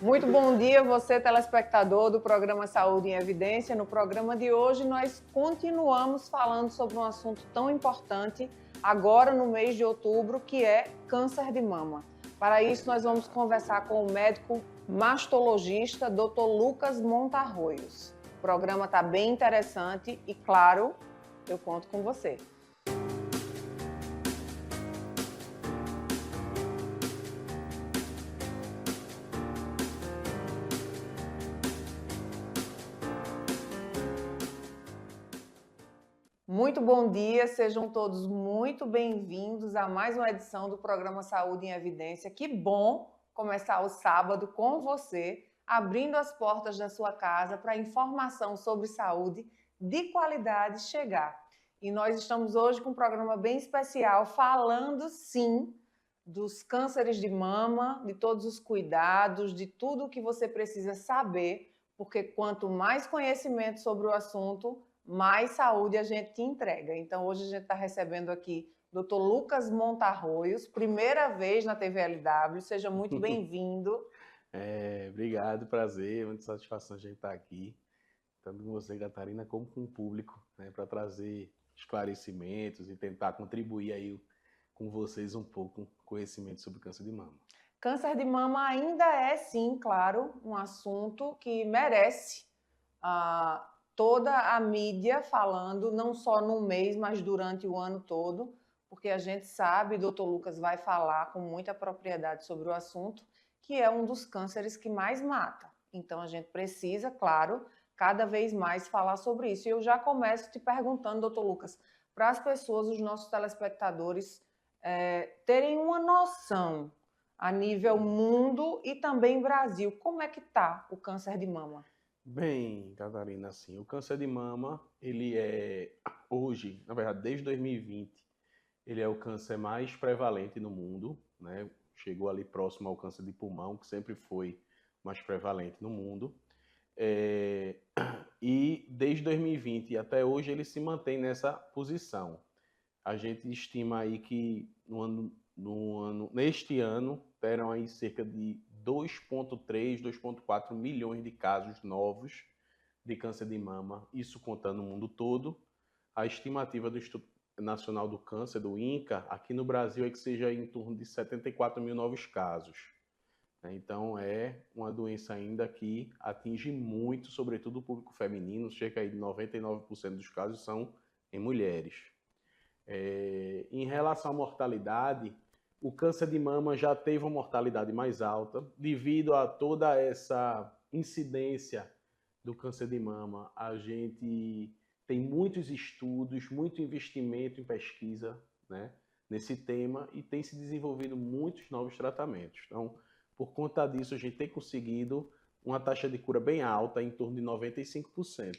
Muito bom dia, você telespectador do programa Saúde em Evidência. No programa de hoje, nós continuamos falando sobre um assunto tão importante, agora no mês de outubro, que é câncer de mama. Para isso, nós vamos conversar com o médico mastologista, Dr. Lucas Montarroios. O programa está bem interessante e, claro, eu conto com você. Muito bom dia, sejam todos muito bem-vindos a mais uma edição do programa Saúde em Evidência. Que bom começar o sábado com você, abrindo as portas da sua casa para a informação sobre saúde de qualidade chegar. E nós estamos hoje com um programa bem especial, falando sim dos cânceres de mama, de todos os cuidados, de tudo o que você precisa saber, porque quanto mais conhecimento sobre o assunto, mais saúde a gente te entrega. Então, hoje a gente está recebendo aqui Dr. Lucas Montarroios, primeira vez na TVLW. Seja muito bem-vindo. Obrigado, prazer, muita satisfação a gente estar aqui, tanto com você, Catarina, como com o público, né, para trazer esclarecimentos e tentar contribuir aí com vocês um pouco conhecimento sobre câncer de mama. Câncer de mama ainda é, sim, claro, um assunto que merece toda a mídia falando, não só no mês, mas durante o ano todo, porque a gente sabe, doutor Lucas vai falar com muita propriedade sobre o assunto, que é um dos cânceres que mais mata. Então, a gente precisa, claro, cada vez mais falar sobre isso. E eu já começo te perguntando, doutor Lucas, para as pessoas, os nossos telespectadores, terem uma noção a nível mundo e também Brasil, como é que está o câncer de mama? Bem, Catarina, assim, o câncer de mama, ele é hoje, na verdade, desde 2020, ele é o câncer mais prevalente no mundo, né? Chegou ali próximo ao câncer de pulmão, que sempre foi mais prevalente no mundo. E desde 2020 até hoje ele se mantém nessa posição. A gente estima aí que neste ano terão aí cerca de 2,3, 2,4 milhões de casos novos de câncer de mama, isso contando o mundo todo. A estimativa do Instituto Nacional do Câncer, do INCA, aqui no Brasil é que seja em torno de 74 mil novos casos. Então é uma doença ainda que atinge muito, sobretudo o público feminino, cerca de 99% dos casos são em mulheres. Em relação à mortalidade, o câncer de mama já teve uma mortalidade mais alta, devido a toda essa incidência do câncer de mama. A gente tem muitos estudos, muito investimento em pesquisa, né, nesse tema, e tem se desenvolvido muitos novos tratamentos. Então, por conta disso, a gente tem conseguido uma taxa de cura bem alta, em torno de 95%,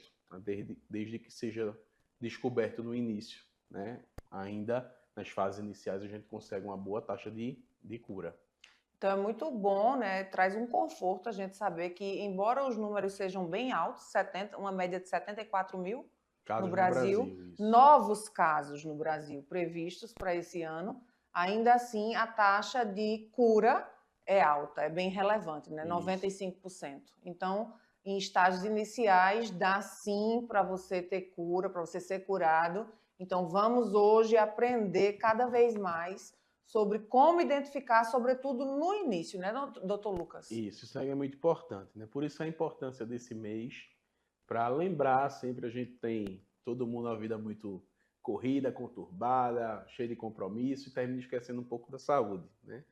desde que seja descoberto no início, né? Ainda nas fases iniciais a gente consegue uma boa taxa de cura. Então é muito bom, né? Traz um conforto a gente saber que, embora os números sejam bem altos, uma média de 74 mil Casos no Brasil, isso. novos casos no Brasil previstos para esse ano, ainda assim a taxa de cura é alta, é bem relevante, né? 95%. Então, em estágios iniciais, dá sim para você ter cura, para você ser curado. Então, vamos hoje aprender cada vez mais sobre como identificar, sobretudo no início, né, doutor Lucas? Isso aí é muito importante, né? Por isso a importância desse mês, para lembrar sempre, a gente tem todo mundo uma vida muito corrida, conturbada, cheia de compromisso, e termina esquecendo um pouco da saúde, né?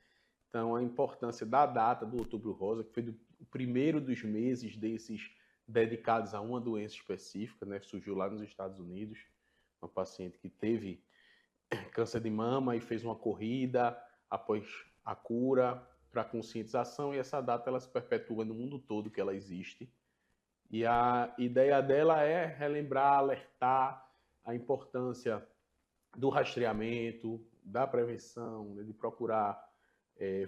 Então, a importância da data do Outubro Rosa, que foi o primeiro dos meses desses dedicados a uma doença específica, né? Surgiu lá nos Estados Unidos, uma paciente que teve câncer de mama e fez uma corrida após a cura para conscientização, e essa data ela se perpetua no mundo todo que ela existe. E a ideia dela é relembrar, alertar a importância do rastreamento, da prevenção, né, de procurar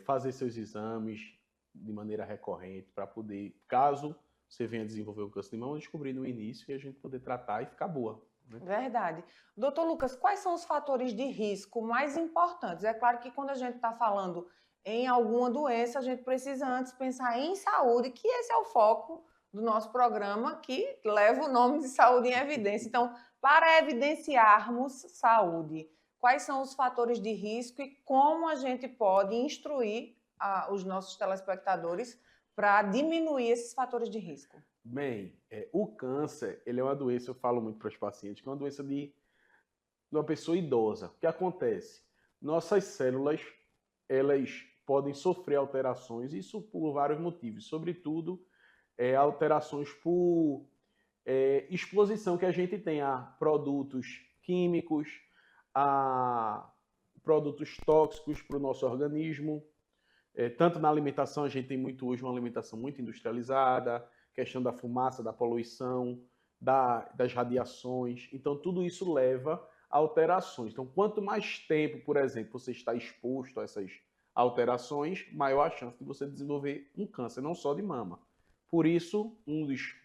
fazer seus exames de maneira recorrente para poder, caso você venha desenvolver o câncer de mama, descobrir no início e a gente poder tratar e ficar boa. Né? Verdade. Doutor Lucas, quais são os fatores de risco mais importantes? É claro que quando a gente está falando em alguma doença, a gente precisa antes pensar em saúde, que esse é o foco do nosso programa, que leva o nome de Saúde em Evidência. Então, para evidenciarmos saúde, quais são os fatores de risco e como a gente pode instruir os nossos telespectadores para diminuir esses fatores de risco? Bem, o câncer, ele é uma doença, eu falo muito para os pacientes, que é uma doença de uma pessoa idosa. O que acontece? Nossas células, elas podem sofrer alterações, isso por vários motivos, sobretudo alterações por exposição que a gente tem a produtos químicos, a produtos tóxicos para o nosso organismo. Tanto na alimentação, a gente tem muito hoje uma alimentação muito industrializada, questão da fumaça, da poluição, das radiações. Então, tudo isso leva a alterações. Então, quanto mais tempo, por exemplo, você está exposto a essas alterações, maior a chance de você desenvolver um câncer, não só de mama. Por isso, um dos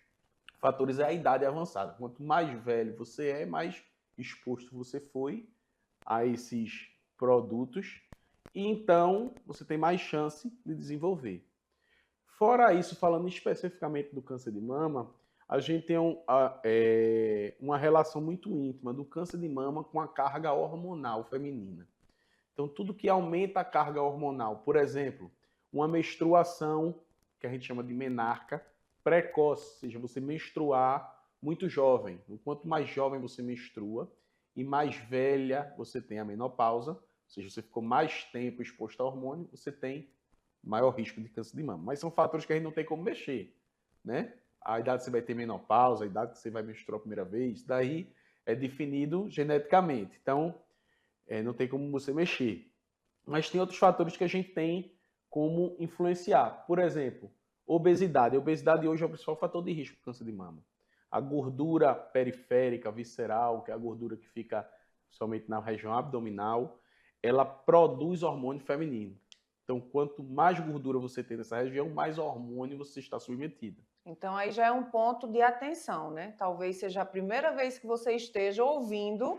fatores é a idade avançada. Quanto mais velho você é, mais exposto você foi a esses produtos e então você tem mais chance de desenvolver. Fora isso, falando especificamente do câncer de mama, a gente tem uma relação muito íntima do câncer de mama com a carga hormonal feminina. Então, tudo que aumenta a carga hormonal, por exemplo, uma menstruação, que a gente chama de menarca, precoce, ou seja, você menstruar muito jovem. Quanto mais jovem você menstrua e mais velha você tem a menopausa, ou seja, você ficou mais tempo exposto a hormônio, você tem maior risco de câncer de mama. Mas são fatores que a gente não tem como mexer, né? A idade que você vai ter menopausa, a idade que você vai menstruar a primeira vez, daí é definido geneticamente. Então, não tem como você mexer. Mas tem outros fatores que a gente tem como influenciar. Por exemplo, obesidade. A obesidade hoje é o principal fator de risco para câncer de mama. A gordura periférica, visceral, que é a gordura que fica somente na região abdominal, ela produz hormônio feminino. Então, quanto mais gordura você tem nessa região, mais hormônio você está submetido. Então, aí já é um ponto de atenção, né? Talvez seja a primeira vez que você esteja ouvindo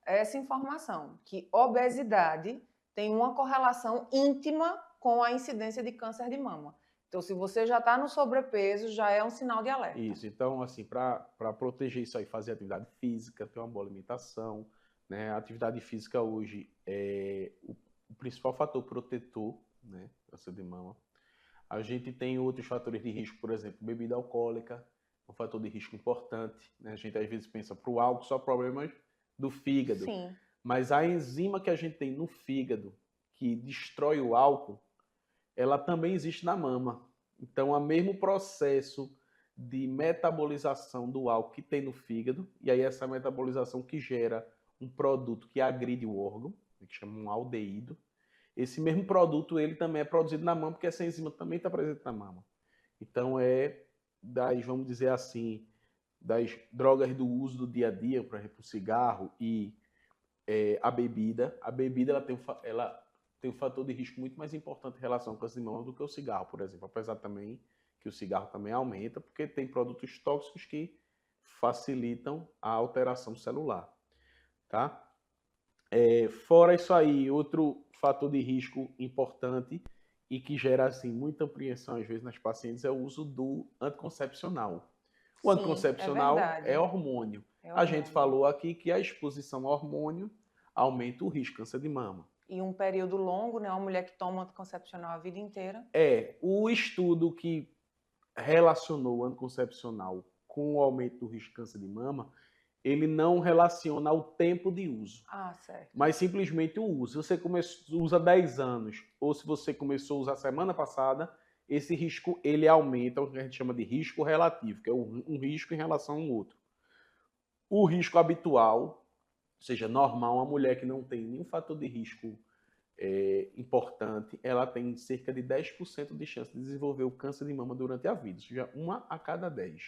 essa informação, que obesidade tem uma correlação íntima com a incidência de câncer de mama. Então, se você já está no sobrepeso, já é um sinal de alerta. Isso. Então, assim, para proteger isso aí, fazer atividade física, ter uma boa alimentação, né? A atividade física hoje é o principal fator protetor, né? Câncer de mama. A gente tem outros fatores de risco, por exemplo, bebida alcoólica, um fator de risco importante, né? A gente às vezes pensa para o álcool só problemas do fígado. Sim. Mas a enzima que a gente tem no fígado, que destrói o álcool, ela também existe na mama. Então, é o mesmo processo de metabolização do álcool que tem no fígado, e aí essa metabolização que gera um produto que agride o órgão, que chama um aldeído. Esse mesmo produto, ele também é produzido na mama, porque essa enzima também está presente na mama. Então, vamos dizer assim, das drogas do uso do dia a dia, por exemplo, o cigarro e a bebida. A bebida ela tem um fator de risco muito mais importante em relação ao câncer de mama do que o cigarro, por exemplo. Apesar também que o cigarro também aumenta, porque tem produtos tóxicos que facilitam a alteração celular. Tá? Fora isso aí, outro fator de risco importante e que gera assim, muita apreensão às vezes nas pacientes é o uso do anticoncepcional. O anticoncepcional é hormônio. A gente falou aqui que a exposição ao hormônio aumenta o risco de câncer de mama. E um período longo, né? Uma mulher que toma anticoncepcional a vida inteira. O estudo que relacionou o anticoncepcional com o aumento do risco de câncer de mama, ele não relaciona o tempo de uso. Certo. Mas simplesmente o uso. Se você usa 10 anos, ou se você começou a usar semana passada, esse risco ele aumenta, o que a gente chama de risco relativo, que é um risco em relação a um outro. O risco habitual, ou seja, normal, uma mulher que não tem nenhum fator de risco importante, ela tem cerca de 10% de chance de desenvolver o câncer de mama durante a vida, ou seja, 1 a cada 10.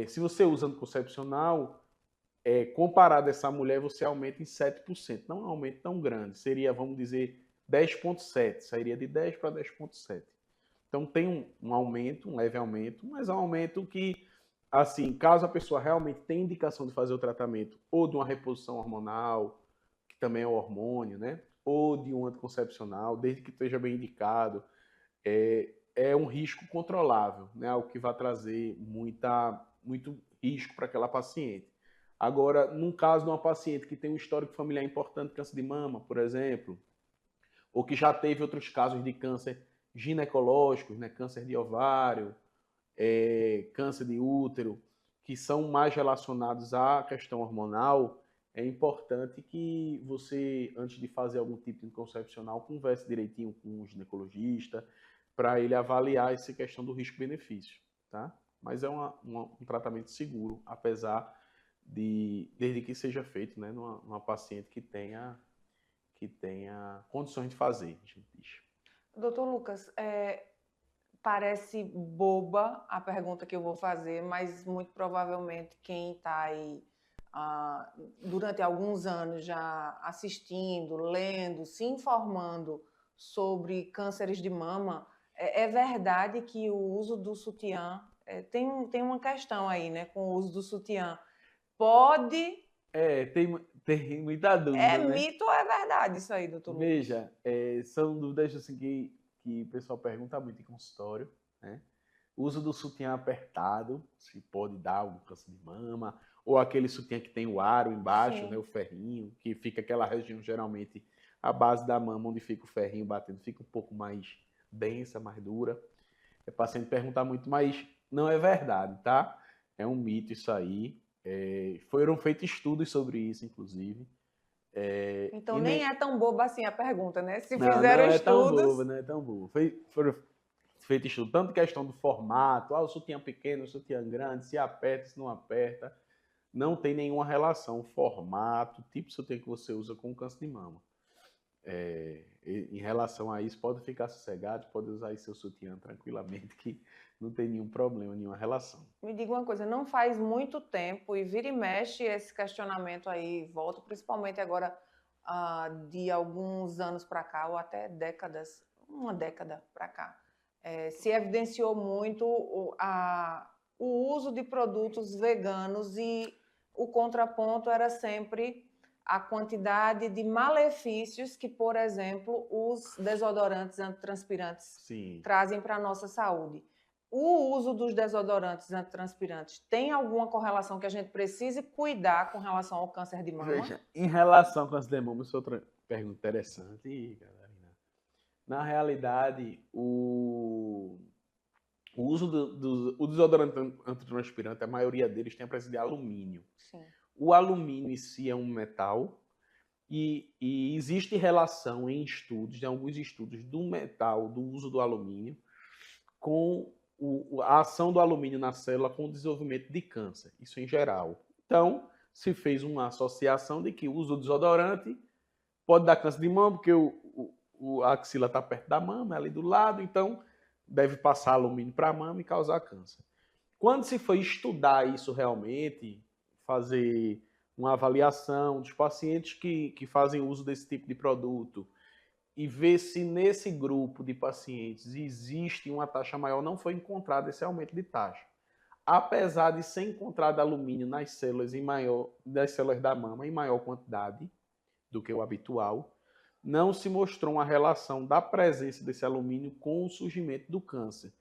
Se você usa anticoncepcional, comparado a essa mulher, você aumenta em 7%. Não é um aumento tão grande, seria, vamos dizer, 10,7%, sairia de 10 para 10,7%. Então tem um aumento, um leve aumento, mas é um aumento que, assim, caso a pessoa realmente tenha indicação de fazer o tratamento ou de uma reposição hormonal, que também é o hormônio, né? ou de um anticoncepcional, desde que esteja bem indicado, é um risco controlável, né? Algo que vai trazer muito risco para aquela paciente. Agora, num caso de uma paciente que tem um histórico familiar importante, câncer de mama, por exemplo, ou que já teve outros casos de câncer ginecológicos, né? Câncer de ovário, câncer de útero, que são mais relacionados à questão hormonal, é importante que você, antes de fazer algum tipo de anticoncepcional, converse direitinho com o ginecologista, para ele avaliar essa questão do risco-benefício, tá? Mas é um tratamento seguro, apesar desde que seja feito, né, numa paciente que tenha condições de fazer, a gente diz. Doutor Lucas, parece boba a pergunta que eu vou fazer, mas muito provavelmente quem está aí durante alguns anos já assistindo, lendo, se informando sobre cânceres de mama, é verdade que o uso do sutiã, tem uma questão aí, né, com o uso do sutiã, pode... Tem muita dúvida, né? Mito ou é verdade isso aí, doutor Lucas? Veja, são dúvidas assim, que o pessoal pergunta muito em consultório, né? O uso do sutiã apertado, se pode dar algum câncer de mama, ou aquele sutiã que tem o aro embaixo, né, o ferrinho, que fica aquela região, geralmente, a base da mama, onde fica o ferrinho batendo, fica um pouco mais densa, mais dura. O paciente pergunta muito, mas não é verdade, tá? É um mito isso aí. Foram feitos estudos sobre isso, inclusive. Então nem é tão boba assim a pergunta, né? Se não, fizeram não estudos... Não é tão boba. Foram feitos estudos, tanto questão do formato, o sutiã pequeno, o sutiã grande, se aperta, se não aperta. Não tem nenhuma relação, formato, tipo de sutiã que você usa com o câncer de mama. Em relação a isso, pode ficar sossegado, pode usar aí seu sutiã tranquilamente, que não tem nenhum problema, nenhuma relação. Me diga uma coisa, não faz muito tempo, e vira e mexe esse questionamento aí, volta principalmente agora de alguns anos para cá, ou até uma década para cá, se evidenciou muito o uso de produtos veganos e o contraponto era sempre a quantidade de malefícios que, por exemplo, os desodorantes antitranspirantes trazem para a nossa saúde. O uso dos desodorantes antitranspirantes tem alguma correlação que a gente precise cuidar com relação ao câncer de mama? Veja, em relação ao câncer de mama, isso é outra pergunta interessante, Catarina. Na realidade, o uso do desodorante antitranspirante, a maioria deles tem a presença de alumínio. Sim. O alumínio em si é um metal e existe relação em alguns estudos do metal, do uso do alumínio, com a ação do alumínio na célula com o desenvolvimento de câncer, isso em geral. Então, se fez uma associação de que o uso do desodorante pode dar câncer de mama, porque a axila está perto da mama, é ali do lado, então deve passar alumínio para a mama e causar câncer. Quando se foi estudar isso realmente, fazer uma avaliação dos pacientes que fazem uso desse tipo de produto e ver se nesse grupo de pacientes existe uma taxa maior, não foi encontrado esse aumento de taxa. Apesar de ser encontrado alumínio nas células das células da mama em maior quantidade do que o habitual, não se mostrou uma relação da presença desse alumínio com o surgimento do câncer.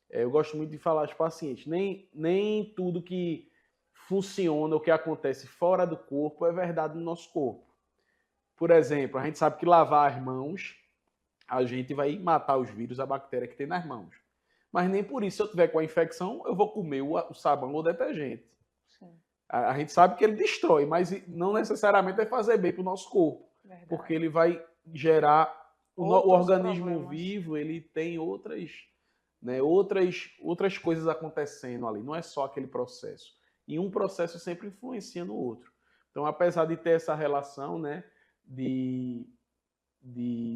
Eu gosto muito de falar aos pacientes, nem tudo que funciona, o que acontece fora do corpo é verdade no nosso corpo. Por exemplo, a gente sabe que lavar as mãos, a gente vai matar os vírus, a bactéria que tem nas mãos. Mas nem por isso, se eu tiver com a infecção, eu vou comer o sabão ou o detergente. Sim. A gente sabe que ele destrói, mas não necessariamente vai fazer bem para o nosso corpo. Verdade. Porque ele vai gerar... O organismo problemas. Vivo, ele tem outras coisas acontecendo ali. Não é só aquele processo. E um processo sempre influencia no outro. Então, apesar de ter essa relação, né, de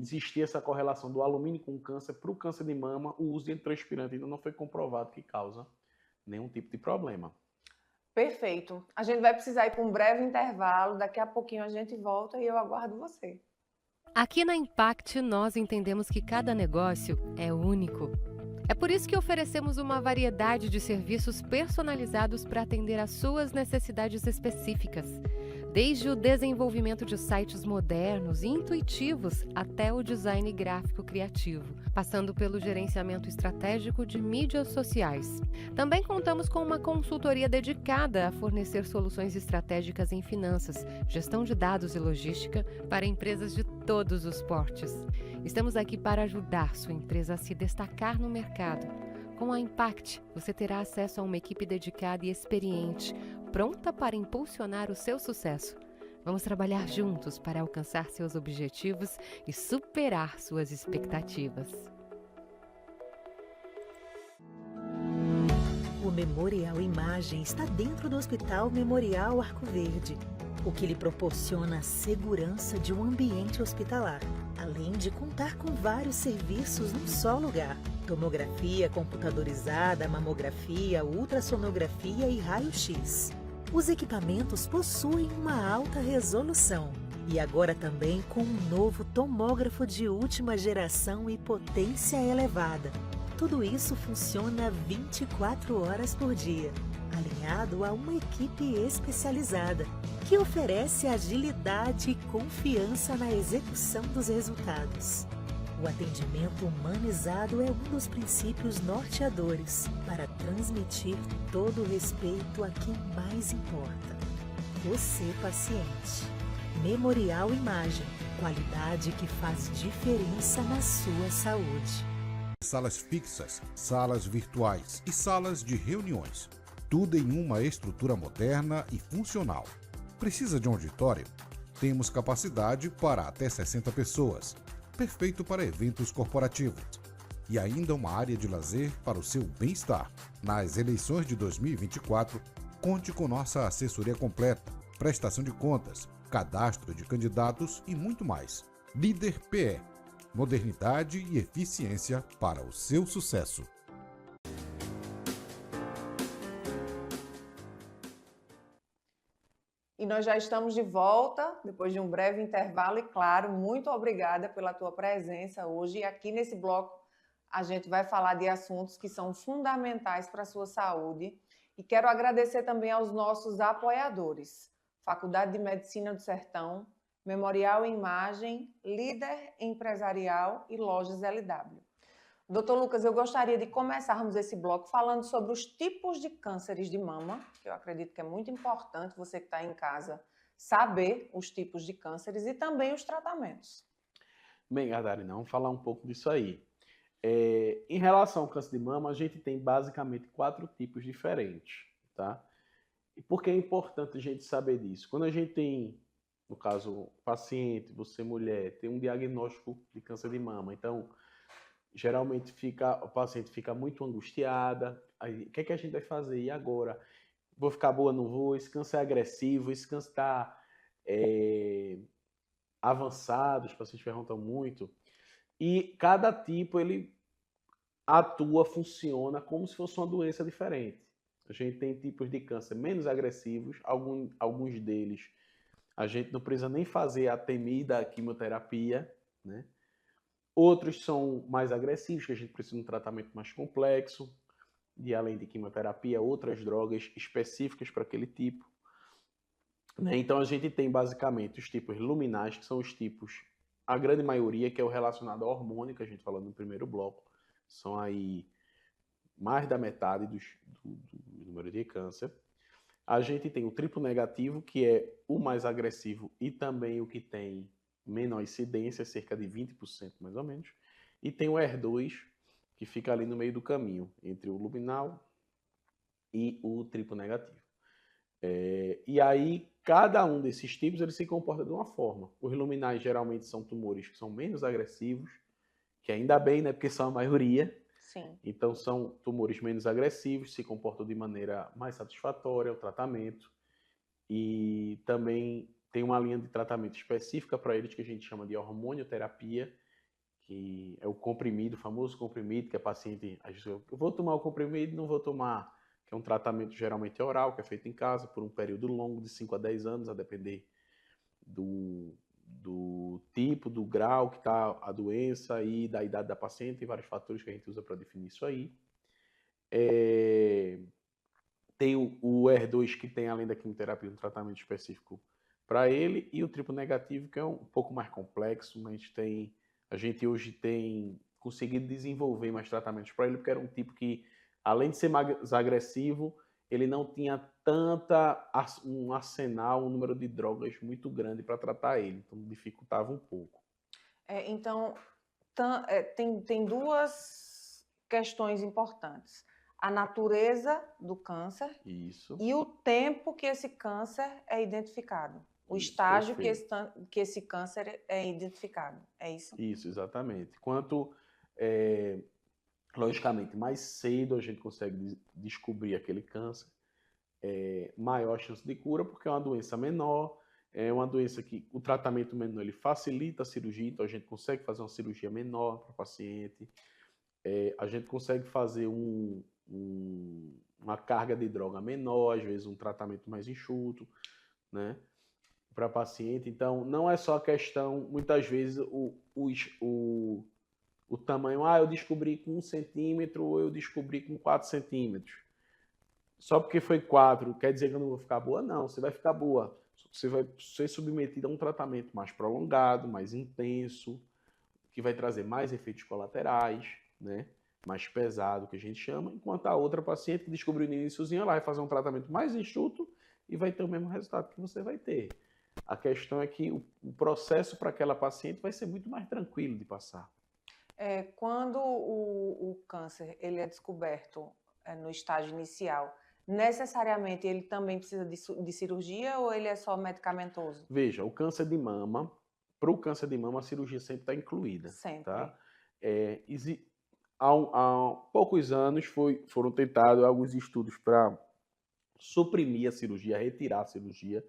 existir essa correlação do alumínio com o câncer, para o câncer de mama, o uso de antitranspirante ainda não foi comprovado que causa nenhum tipo de problema. Perfeito. A gente vai precisar ir para um breve intervalo, daqui a pouquinho a gente volta e eu aguardo você. Aqui na Impact, nós entendemos que cada negócio é único. É por isso que oferecemos uma variedade de serviços personalizados para atender às suas necessidades específicas. Desde o desenvolvimento de sites modernos e intuitivos até o design gráfico criativo, passando pelo gerenciamento estratégico de mídias sociais. Também contamos com uma consultoria dedicada a fornecer soluções estratégicas em finanças, gestão de dados e logística para empresas de todos os portes. Estamos aqui para ajudar sua empresa a se destacar no mercado. Com a Impact, você terá acesso a uma equipe dedicada e experiente, pronta para impulsionar o seu sucesso. Vamos trabalhar juntos para alcançar seus objetivos e superar suas expectativas. O Memorial Imagem está dentro do Hospital Memorial Arco Verde, o que lhe proporciona a segurança de um ambiente hospitalar, além de contar com vários serviços num só lugar: tomografia computadorizada, mamografia, ultrassonografia e raio-x. Os equipamentos possuem uma alta resolução e agora também com um novo tomógrafo de última geração e potência elevada. Tudo isso funciona 24 horas por dia, alinhado a uma equipe especializada, que oferece agilidade e confiança na execução dos resultados. O atendimento humanizado é um dos princípios norteadores para transmitir todo o respeito a quem mais importa: você, paciente. Memorial Imagem, qualidade que faz diferença na sua saúde. Salas fixas, salas virtuais e salas de reuniões. Tudo em uma estrutura moderna e funcional. Precisa de um auditório? Temos capacidade para até 60 pessoas. Perfeito para eventos corporativos. E ainda uma área de lazer para o seu bem-estar. Nas eleições de 2024, conte com nossa assessoria completa, prestação de contas, cadastro de candidatos e muito mais. Líder PE. Modernidade e eficiência para o seu sucesso. E nós já estamos de volta, depois de um breve intervalo, e claro, muito obrigada pela tua presença hoje. E aqui nesse bloco a gente vai falar de assuntos que são fundamentais para a sua saúde. E quero agradecer também aos nossos apoiadores: Faculdade de Medicina do Sertão, Memorial Imagem, Líder Empresarial e Lojas LW. Doutor Lucas, eu gostaria de começarmos esse bloco falando sobre os tipos de cânceres de mama, que eu acredito que é muito importante você que está em casa saber os tipos de cânceres e também os tratamentos. Bem, Catarina, vamos falar um pouco disso aí. Em relação ao câncer de mama, a gente tem basicamente 4 tipos diferentes, tá? E por que é importante a gente saber disso? Quando a gente tem, no caso, paciente, você mulher, tem um diagnóstico de câncer de mama, então geralmente o paciente fica muito angustiada. Aí, o que é que a gente vai fazer? E agora? Vou ficar boa, não vou? Esse câncer é agressivo, esse câncer está avançado, os pacientes perguntam muito. E cada tipo, ele atua, funciona como se fosse uma doença diferente. A gente tem tipos de câncer menos agressivos, alguns deles a gente não precisa nem fazer a temida quimioterapia, né? Outros são mais agressivos, que a gente precisa de um tratamento mais complexo, e além de quimioterapia, outras drogas específicas para aquele tipo. Né? Então a gente tem basicamente os tipos luminais, que são os tipos, a grande maioria, que é o relacionado ao hormônio, que a gente falou no primeiro bloco, são aí mais da metade do número de câncer. A gente tem o triplo negativo, que é o mais agressivo e também o que tem menor incidência, cerca de 20% mais ou menos. E tem o HER2, que fica ali no meio do caminho, entre o luminal e o triplo negativo. E aí, cada um desses tipos, ele se comporta de uma forma. Os luminais geralmente são tumores que são menos agressivos, que ainda bem, né, porque são a maioria. Sim. Então, são tumores menos agressivos, se comportam de maneira mais satisfatória ao tratamento. E também tem uma linha de tratamento específica para eles, que a gente chama de hormonioterapia, que é o comprimido, o famoso comprimido, que a paciente, eu vou tomar o comprimido, não vou tomar, que é um tratamento geralmente oral, que é feito em casa por um período longo, de 5 a 10 anos, a depender do tipo, do grau que está a doença e da idade da paciente, e vários fatores que a gente usa para definir isso aí. Tem o HER2, que tem, além da quimioterapia, um tratamento específico para ele, e o triplo negativo, que é um pouco mais complexo, mas a gente hoje tem conseguido desenvolver mais tratamentos para ele, porque era um tipo que, além de ser mais agressivo, ele não tinha um arsenal, um número de drogas muito grande para tratar ele, então dificultava um pouco. Então, tem duas questões importantes. A natureza do câncer. Isso. E o tempo que esse câncer é identificado. O Isso, estágio perfeito. que esse câncer é identificado. É isso? Isso, exatamente. Logicamente, mais cedo a gente consegue descobrir aquele câncer, maior a chance de cura, porque é uma doença menor, é uma doença que o tratamento menor ele facilita a cirurgia, então a gente consegue fazer uma cirurgia menor para o paciente, a gente consegue fazer uma carga de droga menor, às vezes um tratamento mais enxuto, né, para paciente. Então, não é só a questão, muitas vezes, o tamanho, eu descobri com 1 centímetro ou eu descobri com 4 centímetros. Só porque foi 4, quer dizer que eu não vou ficar boa? Não, você vai ficar boa. Você vai ser submetido a um tratamento mais prolongado, mais intenso, que vai trazer mais efeitos colaterais, né? Mais pesado, que a gente chama, enquanto a outra paciente que descobriu no iníciozinho, ela vai fazer um tratamento mais enxuto e vai ter o mesmo resultado que você vai ter. A questão é que o processo para aquela paciente vai ser muito mais tranquilo de passar. Quando o câncer ele é descoberto no estágio inicial, necessariamente ele também precisa de cirurgia ou ele é só medicamentoso? Veja, o câncer de mama, para o câncer de mama, a cirurgia sempre está incluída. Sempre. Tá? Há poucos anos foram tentados alguns estudos para suprimir a cirurgia, retirar a cirurgia,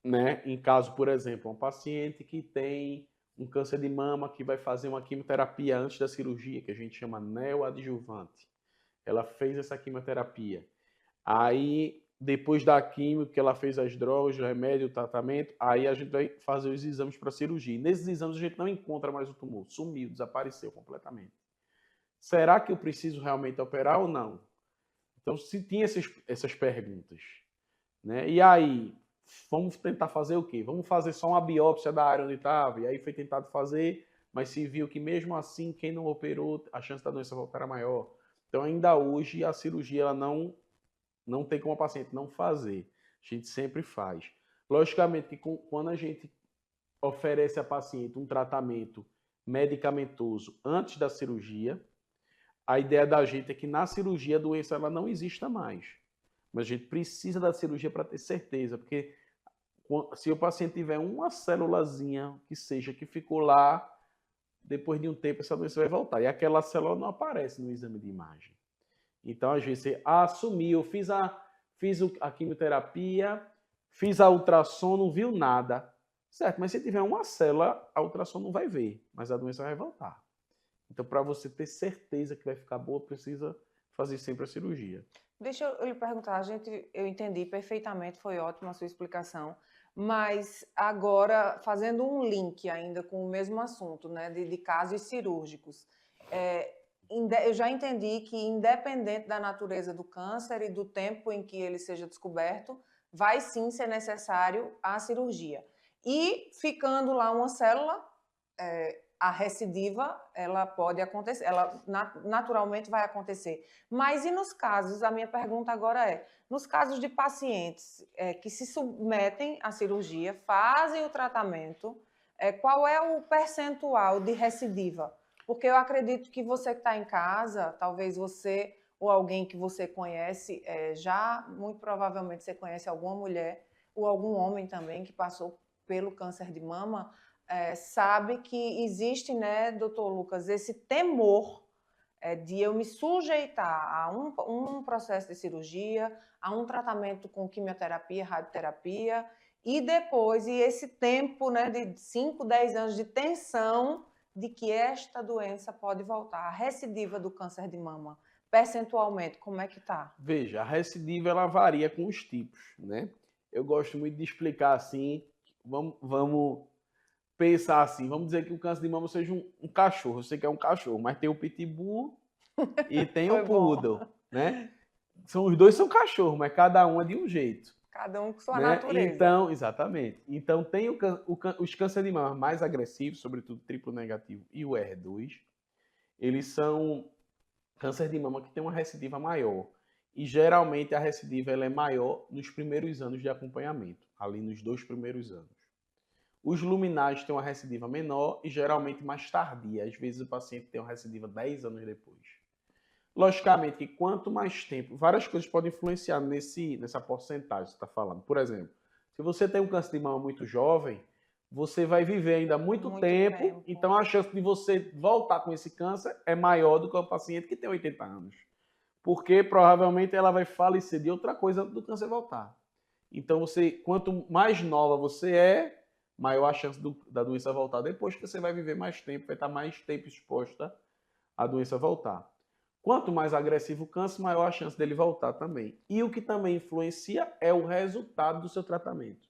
né? Em caso, por exemplo, um paciente que tem um câncer de mama que vai fazer uma quimioterapia antes da cirurgia, que a gente chama neoadjuvante. Ela fez essa quimioterapia. Aí, depois da quimio, que ela fez as drogas, o remédio, o tratamento, aí a gente vai fazer os exames para cirurgia. E nesses exames a gente não encontra mais o tumor, sumiu, desapareceu completamente. Será que eu preciso realmente operar ou não? Então, se tinha essas perguntas, né? E aí, vamos tentar fazer o quê? Vamos fazer só uma biópsia da área onde estava? E aí foi tentado fazer, mas se viu que mesmo assim, quem não operou, a chance da doença voltar era maior. Então, ainda hoje, a cirurgia ela não tem como a paciente não fazer. A gente sempre faz. Logicamente que quando a gente oferece à paciente um tratamento medicamentoso antes da cirurgia, a ideia da gente é que na cirurgia a doença ela não exista mais. Mas a gente precisa da cirurgia para ter certeza, porque se o paciente tiver uma célulazinha que seja que ficou lá, depois de um tempo essa doença vai voltar. E aquela célula não aparece no exame de imagem. Então, às vezes, você assumiu, fiz a quimioterapia, fiz a ultrassom, não viu nada. Certo, mas se tiver uma célula, a ultrassom não vai ver, mas a doença vai voltar. Então, para você ter certeza que vai ficar boa, precisa fazer sempre a cirurgia. Deixa eu lhe perguntar, eu entendi perfeitamente, foi ótima a sua explicação, mas agora, fazendo um link ainda com o mesmo assunto, né, de casos cirúrgicos, eu já entendi que, independente da natureza do câncer e do tempo em que ele seja descoberto, vai sim ser necessário a cirurgia. E ficando lá uma célula, a recidiva, ela pode acontecer, ela naturalmente vai acontecer. Mas e nos casos, a minha pergunta agora nos casos de pacientes que se submetem à cirurgia, fazem o tratamento, qual é o percentual de recidiva? Porque eu acredito que você que está em casa, talvez você ou alguém que você conhece, muito provavelmente você conhece alguma mulher ou algum homem também que passou pelo câncer de mama, sabe que existe, né, doutor Lucas, esse temor de eu me sujeitar a um processo de cirurgia, a um tratamento com quimioterapia, radioterapia, e depois, esse tempo, né, de 5, 10 anos de tensão de que esta doença pode voltar. A recidiva do câncer de mama, percentualmente, como é que está? Veja, a recidiva ela varia com os tipos, né? Eu gosto muito de explicar assim, vamos pensar assim, vamos dizer que o câncer de mama seja um cachorro, você quer um cachorro, mas tem o pitbull e tem o poodle, né? Os dois são cachorros, mas cada um é de um jeito. Cada um com sua né? natureza. Então, exatamente. Então, tem os cânceres de mama mais agressivos, sobretudo triplo negativo e o R2, eles são câncer de mama que tem uma recidiva maior. E, geralmente, a recidiva ela é maior nos primeiros anos de acompanhamento, ali nos 2 primeiros anos. Os luminais têm uma recidiva menor e, geralmente, mais tardia. Às vezes, o paciente tem uma recidiva 10 anos depois. Logicamente que quanto mais tempo, várias coisas podem influenciar nessa porcentagem que você está falando. Por exemplo, se você tem um câncer de mama muito jovem, você vai viver ainda muito tempo, então a chance de você voltar com esse câncer é maior do que o paciente que tem 80 anos. Porque provavelmente ela vai falecer de outra coisa do câncer voltar. Então, quanto mais nova você é, maior a chance da doença voltar depois, que você vai viver mais tempo, vai estar mais tempo exposta à doença voltar. Quanto mais agressivo o câncer, maior a chance dele voltar também. E o que também influencia é o resultado do seu tratamento.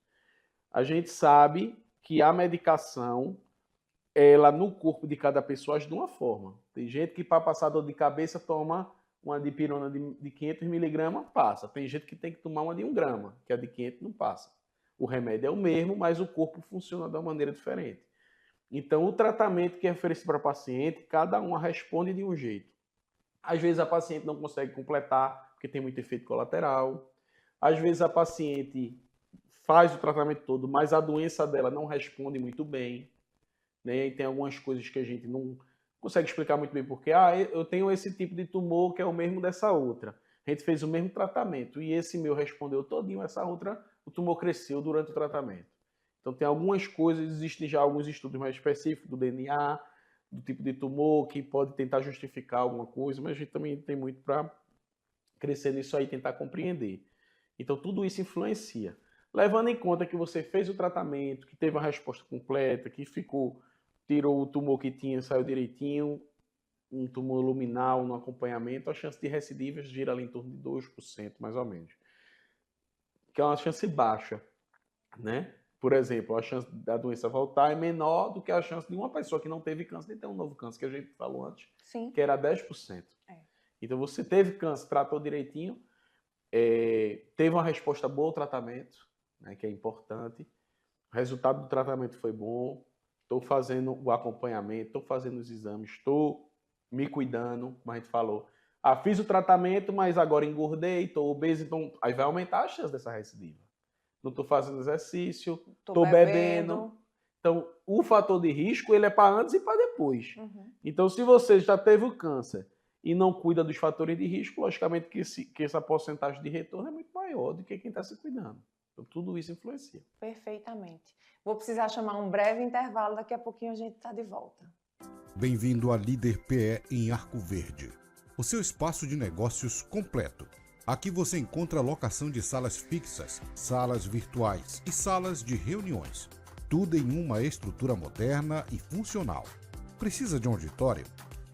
A gente sabe que a medicação, ela no corpo de cada pessoa age de uma forma. Tem gente que para passar dor de cabeça toma uma dipirona de 500 miligramas, passa. Tem gente que tem que tomar uma de 1 grama, que a de 500 não passa. O remédio é o mesmo, mas o corpo funciona de uma maneira diferente. Então, o tratamento que é oferecido para o paciente, cada uma responde de um jeito. Às vezes a paciente não consegue completar, porque tem muito efeito colateral. Às vezes a paciente faz o tratamento todo, mas a doença dela não responde muito bem, né? E tem algumas coisas que a gente não consegue explicar muito bem, porque eu tenho esse tipo de tumor que é o mesmo dessa outra. A gente fez o mesmo tratamento e esse meu respondeu todinho, essa outra, o tumor cresceu durante o tratamento. Então tem algumas coisas, existem já alguns estudos mais específicos do DNA, do tipo de tumor, que pode tentar justificar alguma coisa, mas a gente também tem muito para crescer nisso aí, tentar compreender. Então tudo isso influencia. Levando em conta que você fez o tratamento, que teve a resposta completa, que tirou o tumor que tinha, saiu direitinho, um tumor luminal no acompanhamento, a chance de recidivas gira ali em torno de 2%, mais ou menos. Que é uma chance baixa, né? Por exemplo, a chance da doença voltar é menor do que a chance de uma pessoa que não teve câncer de ter um novo câncer, que a gente falou antes, Sim. Que era 10%. Então, você teve câncer, tratou direitinho, teve uma resposta boa ao tratamento, né, que é importante, o resultado do tratamento foi bom, estou fazendo o acompanhamento, estou fazendo os exames, estou me cuidando, como a gente falou. Fiz o tratamento, mas agora engordei, estou obeso, então aí vai aumentar a chance dessa recidiva. Não estou fazendo exercício, estou bebendo. Então, o fator de risco ele é para antes e para depois. Uhum. Então, se você já teve o câncer e não cuida dos fatores de risco, logicamente que essa porcentagem de retorno é muito maior do que quem está se cuidando. Então, tudo isso influencia. Perfeitamente. Vou precisar chamar um breve intervalo, daqui a pouquinho a gente está de volta. Bem-vindo à Líder PE em Arco Verde, o seu espaço de negócios completo. Aqui você encontra locação de salas fixas, salas virtuais e salas de reuniões. Tudo em uma estrutura moderna e funcional. Precisa de um auditório?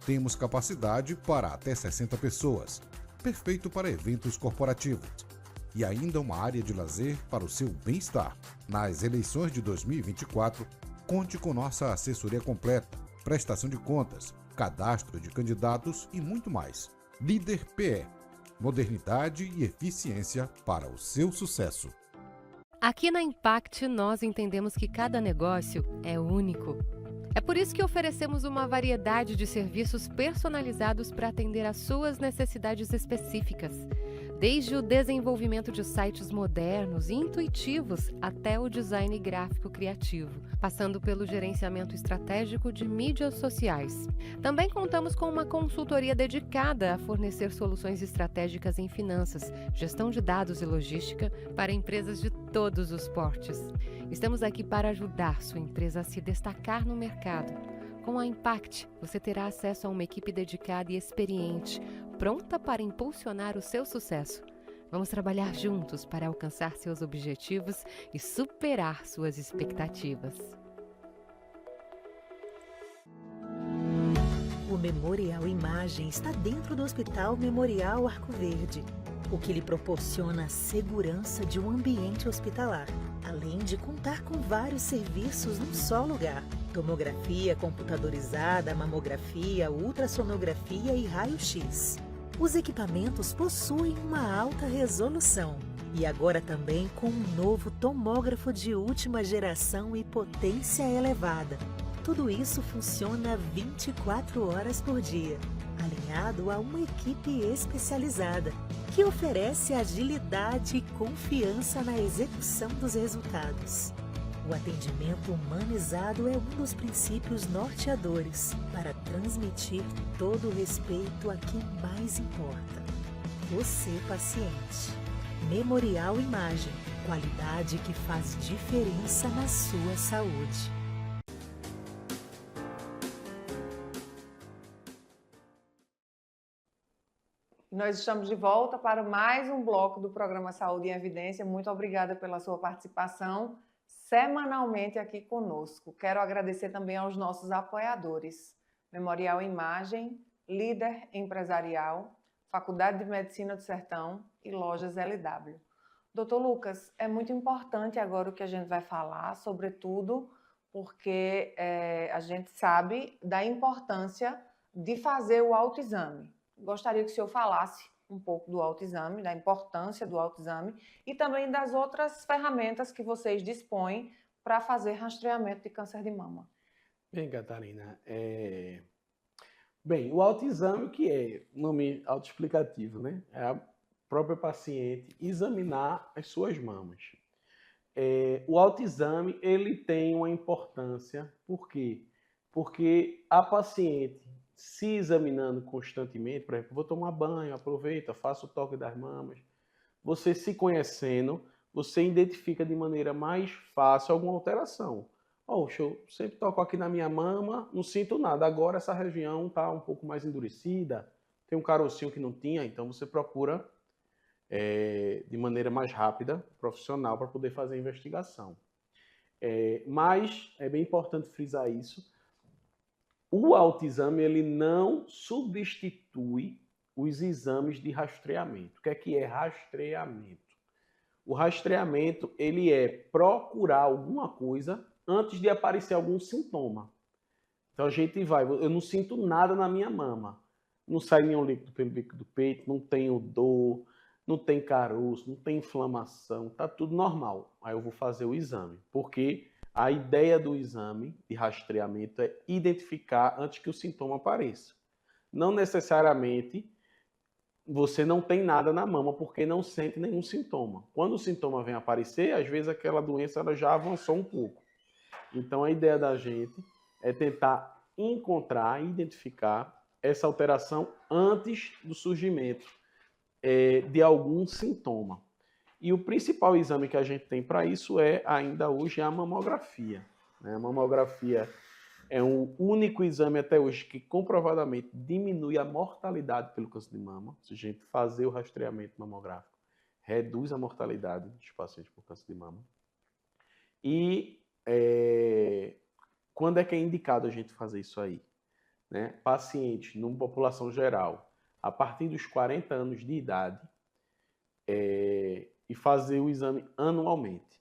Temos capacidade para até 60 pessoas. Perfeito para eventos corporativos. E ainda uma área de lazer para o seu bem-estar. Nas eleições de 2024, conte com nossa assessoria completa, prestação de contas, cadastro de candidatos e muito mais. Líder PE. Modernidade e eficiência para o seu sucesso. Aqui na Impact, nós entendemos que cada negócio é único. É por isso que oferecemos uma variedade de serviços personalizados para atender às suas necessidades específicas. Desde o desenvolvimento de sites modernos e intuitivos até o design gráfico criativo, passando pelo gerenciamento estratégico de mídias sociais. Também contamos com uma consultoria dedicada a fornecer soluções estratégicas em finanças, gestão de dados e logística para empresas de todos os portes. Estamos aqui para ajudar sua empresa a se destacar no mercado. Com a Impact, você terá acesso a uma equipe dedicada e experiente, pronta para impulsionar o seu sucesso. Vamos trabalhar juntos para alcançar seus objetivos e superar suas expectativas. O Memorial Imagem está dentro do Hospital Memorial Arco Verde, o que lhe proporciona a segurança de um ambiente hospitalar, além de contar com vários serviços num só lugar: tomografia computadorizada, mamografia, ultrassonografia e raio-x. Os equipamentos possuem uma alta resolução E agora também com um novo tomógrafo de última geração e potência elevada. Tudo isso funciona 24 horas por dia, alinhado a uma equipe especializada, que oferece agilidade e confiança na execução dos resultados. O atendimento humanizado é um dos princípios norteadores para transmitir todo o respeito a quem mais importa. Você, paciente. Memorial Imagem, qualidade que faz diferença na sua saúde. Nós estamos de volta para mais um bloco do programa Saúde em Evidência. Muito obrigada pela sua participação semanalmente aqui conosco. Quero agradecer também aos nossos apoiadores. Memorial Imagem, Líder Empresarial, Faculdade de Medicina do Sertão e Lojas LW. Doutor Lucas, é muito importante agora o que a gente vai falar, sobretudo porque a gente sabe da importância de fazer o autoexame. Gostaria que o senhor falasse um pouco do autoexame, da importância do autoexame e também das outras ferramentas que vocês dispõem para fazer rastreamento de câncer de mama. Bem, Catarina, Bem, o autoexame, o que é? Nome autoexplicativo, né? É a própria paciente examinar as suas mamas. O autoexame, ele tem uma importância, por quê? Porque a paciente se examinando constantemente, por exemplo, vou tomar banho, aproveita, faça o toque das mamas, você se conhecendo, você identifica de maneira mais fácil alguma alteração. Poxa, eu sempre toco aqui na minha mama, não sinto nada. Agora essa região está um pouco mais endurecida, tem um carocinho que não tinha, então você procura de maneira mais rápida, profissional, para poder fazer a investigação. Mas é bem importante frisar isso. O autoexame ele não substitui os exames de rastreamento. O que é rastreamento? O rastreamento ele é procurar alguma coisa antes de aparecer algum sintoma. Então a gente eu não sinto nada na minha mama. Não sai nenhum líquido pelo bico do peito, não tenho dor, não tem caroço, não tem inflamação, tá tudo normal. Aí eu vou fazer o exame, porque a ideia do exame de rastreamento é identificar antes que o sintoma apareça. Não necessariamente você não tem nada na mama porque não sente nenhum sintoma. Quando o sintoma vem aparecer, às vezes aquela doença ela já avançou um pouco. Então a ideia da gente é tentar encontrar e identificar essa alteração antes do surgimento de algum sintoma. E o principal exame que a gente tem para isso ainda hoje, a mamografia. A mamografia é o único exame até hoje que comprovadamente diminui a mortalidade pelo câncer de mama. Se a gente fazer o rastreamento mamográfico, reduz a mortalidade dos pacientes por câncer de mama. E quando é que é indicado a gente fazer isso aí? Pacientes, numa população geral, a partir dos 40 anos de idade, e fazer o exame anualmente.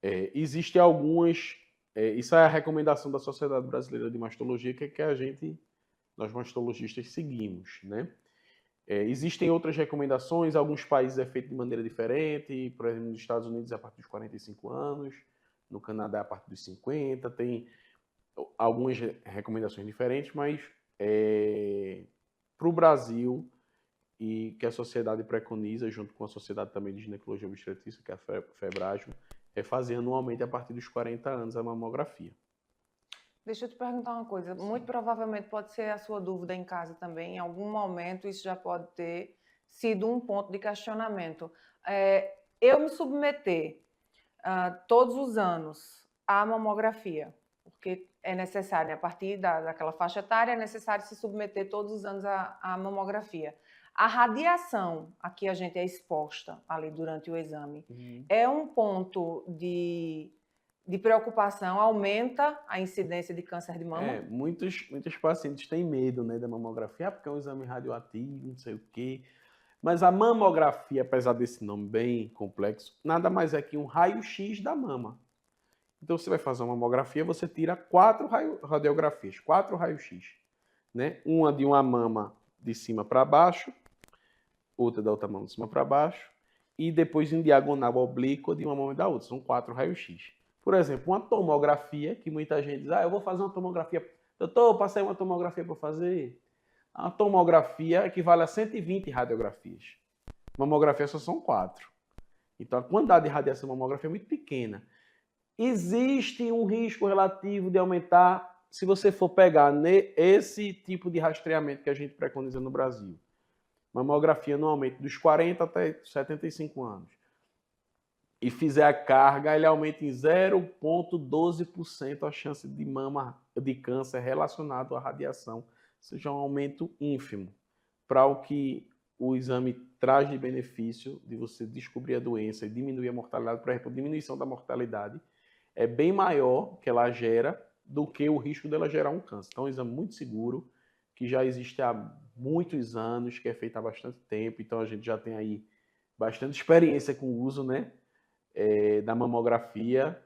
Existem algumas... isso é a recomendação da Sociedade Brasileira de Mastologia, que nós mastologistas seguimos, né? Existem outras recomendações, alguns países é feito de maneira diferente, por exemplo, nos Estados Unidos é a partir dos 45 anos, no Canadá é a partir dos 50, tem algumas recomendações diferentes, mas para o Brasil, e que a sociedade preconiza, junto com a Sociedade também de Ginecologia e Obstetrícia, que é a FEBRASMO, é fazer anualmente a partir dos 40 anos a mamografia. Deixa eu te perguntar uma coisa. Muito provavelmente pode ser a sua dúvida em casa também. Em algum momento isso já pode ter sido um ponto de questionamento. Eu me submeter todos os anos à mamografia, porque é necessário, a partir daquela faixa etária, é necessário se submeter todos os anos à mamografia. A radiação a que a gente é exposta ali durante o exame é um ponto de preocupação, aumenta a incidência de câncer de mama? Muitos pacientes têm medo, né, da mamografia, porque é um exame radioativo, não sei o quê. Mas a mamografia, apesar desse nome bem complexo, nada mais é que um raio-x da mama. Então, você vai fazer uma mamografia, você tira 4 radiografias, 4 raios-x, né? Uma de uma mama de cima para baixo, outra da outra mama de cima para baixo, e depois em diagonal oblíqua de uma mama e da outra. São 4 raios-x. Por exemplo, uma tomografia, que muita gente diz, eu vou fazer uma tomografia. Doutor, passei uma tomografia para fazer. A tomografia equivale a 120 radiografias. Mamografia só são 4. Então, a quantidade de radiação mamografia é muito pequena. Existe um risco relativo de aumentar se você for pegar esse tipo de rastreamento que a gente preconiza no Brasil. Mamografia normalmente dos 40 até 75 anos. E fizer a carga, ele aumenta em 0,12% a chance de mama de câncer relacionado à radiação. Ou seja, um aumento ínfimo para o que o exame traz de benefício de você descobrir a doença e diminuir a mortalidade. Por exemplo, a diminuição da mortalidade é bem maior que ela gera do que o risco dela gerar um câncer. Então, é um exame muito seguro, que já existe há muitos anos, que é feito há bastante tempo. Então, a gente já tem aí bastante experiência com o uso, né, da mamografia.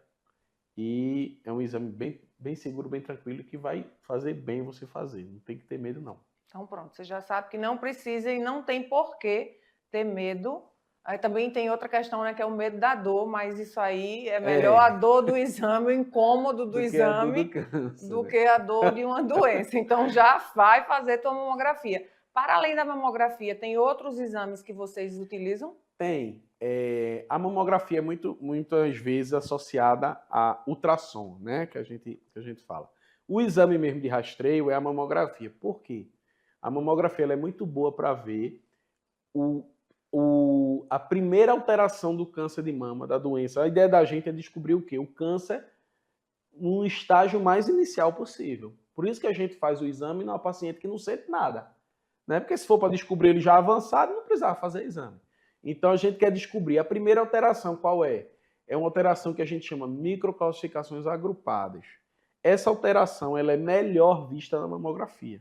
E é um exame bem seguro, bem tranquilo, que vai fazer bem você fazer. Não tem que ter medo, não. Então, pronto, você já sabe que não precisa e não tem por que ter medo. Aí também tem outra questão, né, que é o medo da dor, mas isso aí é melhor a dor do exame, o incômodo do exame, do que a dor de uma doença. Então, já vai fazer tua mamografia. Para além da mamografia, tem outros exames que vocês utilizam? Tem. A mamografia é muitas vezes associada a ultrassom, né, que a gente fala. O exame mesmo de rastreio é a mamografia. Por quê? A mamografia ela é muito boa para ver a primeira alteração do câncer de mama, da doença. A ideia da gente é descobrir o quê? O câncer no estágio mais inicial possível. Por isso que a gente faz o exame numa paciente que não sente nada, né? Porque se for para descobrir ele já avançado, não precisava fazer exame. Então a gente quer descobrir a primeira alteração, qual é? É uma alteração que a gente chama microcalcificações agrupadas. Essa alteração ela é melhor vista na mamografia.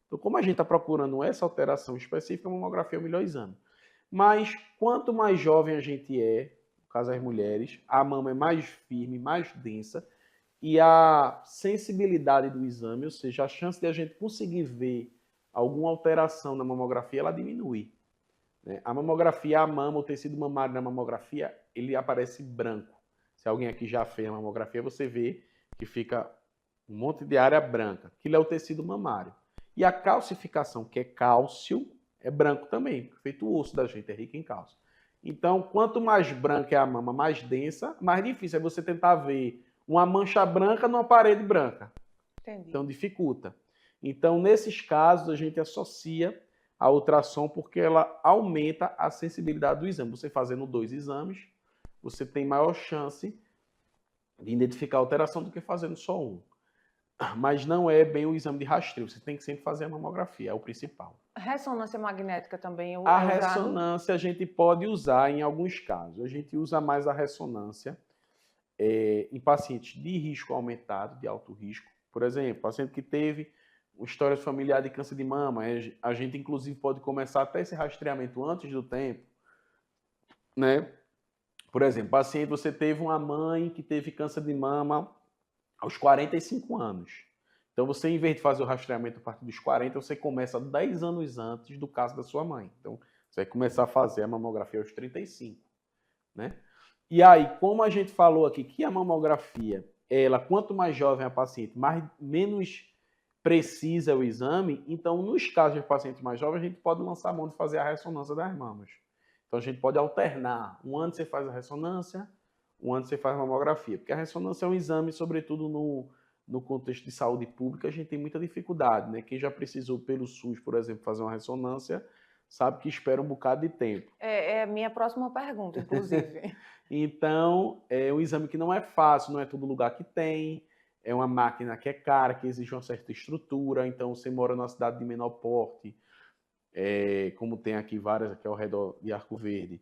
Então, como a gente está procurando essa alteração específica, a mamografia é o melhor exame. Mas quanto mais jovem a gente é, no caso das mulheres, a mama é mais firme, mais densa, e a sensibilidade do exame, ou seja, a chance de a gente conseguir ver alguma alteração na mamografia, ela diminui. A mamografia, a mama, o tecido mamário na mamografia, ele aparece branco. Se alguém aqui já fez a mamografia, você vê que fica um monte de área branca. Aquilo é o tecido mamário. E a calcificação, que é cálcio, é branco também, feito o osso da gente, é rico em cálcio. Então, quanto mais branca é a mama, mais densa, mais difícil é você tentar ver uma mancha branca numa parede branca. Entendi. Então, dificulta. Então, nesses casos, a gente associa a ultrassom porque ela aumenta a sensibilidade do exame. Você fazendo 2 exames, você tem maior chance de identificar a alteração do que fazendo só um. Mas não é bem o exame de rastreio, você tem que sempre fazer a mamografia, é o principal. Ressonância magnética também é A usado? ressonância a gente pode usar em alguns casos. A gente usa mais a ressonância em pacientes de risco aumentado, de alto risco. Por exemplo, paciente que teve uma história familiar de câncer de mama, a gente inclusive pode começar até esse rastreamento antes do tempo, né? Por exemplo, paciente, você teve uma mãe que teve câncer de mama aos 45 anos. Então, você, em vez de fazer o rastreamento a partir dos 40, você começa 10 anos antes do caso da sua mãe. Então, você vai começar a fazer a mamografia aos 35, né? E aí, como a gente falou aqui, que a mamografia, ela, quanto mais jovem a paciente, menos precisa é o exame, então, nos casos de pacientes mais jovens, a gente pode lançar a mão de fazer a ressonância das mamas. Então, a gente pode alternar. Um ano você faz a ressonância, um ano você faz a mamografia. Porque a ressonância é um exame, sobretudo no contexto de saúde pública, a gente tem muita dificuldade, né? Quem já precisou pelo SUS, por exemplo, fazer uma ressonância, sabe que espera um bocado de tempo. É a minha próxima pergunta, inclusive. Então, é um exame que não é fácil, não é todo lugar que tem, é uma máquina que é cara, que exige uma certa estrutura, então você mora numa cidade de menor porte, como tem aqui várias aqui ao redor de Arco Verde,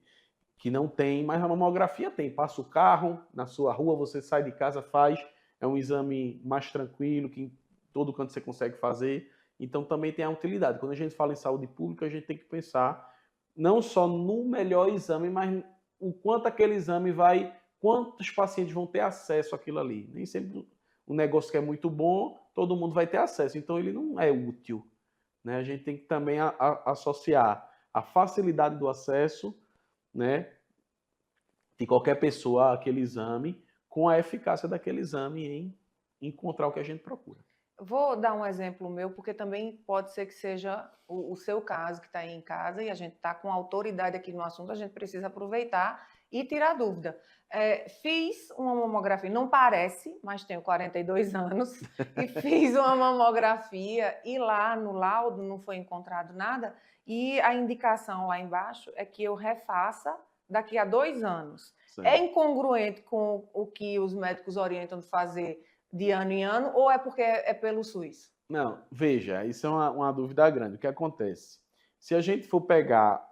que não tem, mas a mamografia tem. Passa o carro na sua rua, você sai de casa, faz, é um exame mais tranquilo, que em todo canto você consegue fazer, então também tem a utilidade. Quando a gente fala em saúde pública, a gente tem que pensar não só no melhor exame, mas o quanto aquele exame quantos pacientes vão ter acesso àquilo ali. Nem sempre um negócio que é muito bom, todo mundo vai ter acesso, então ele não é útil, né? A gente tem que também associar a facilidade do acesso, né, de qualquer pessoa aquele exame, com a eficácia daquele exame em encontrar o que a gente procura. Vou dar um exemplo meu, porque também pode ser que seja o seu caso, que está aí em casa, e a gente está com autoridade aqui no assunto, a gente precisa aproveitar e tirar dúvida. Fiz uma mamografia, não parece, mas tenho 42 anos, e fiz uma mamografia, e lá no laudo não foi encontrado nada, e a indicação lá embaixo é que eu refaça daqui a 2 anos. Certo. É incongruente com o que os médicos orientam de fazer de ano em ano, ou é porque é pelo SUS? Não, veja, isso é uma dúvida grande. O que acontece? Se a gente for pegar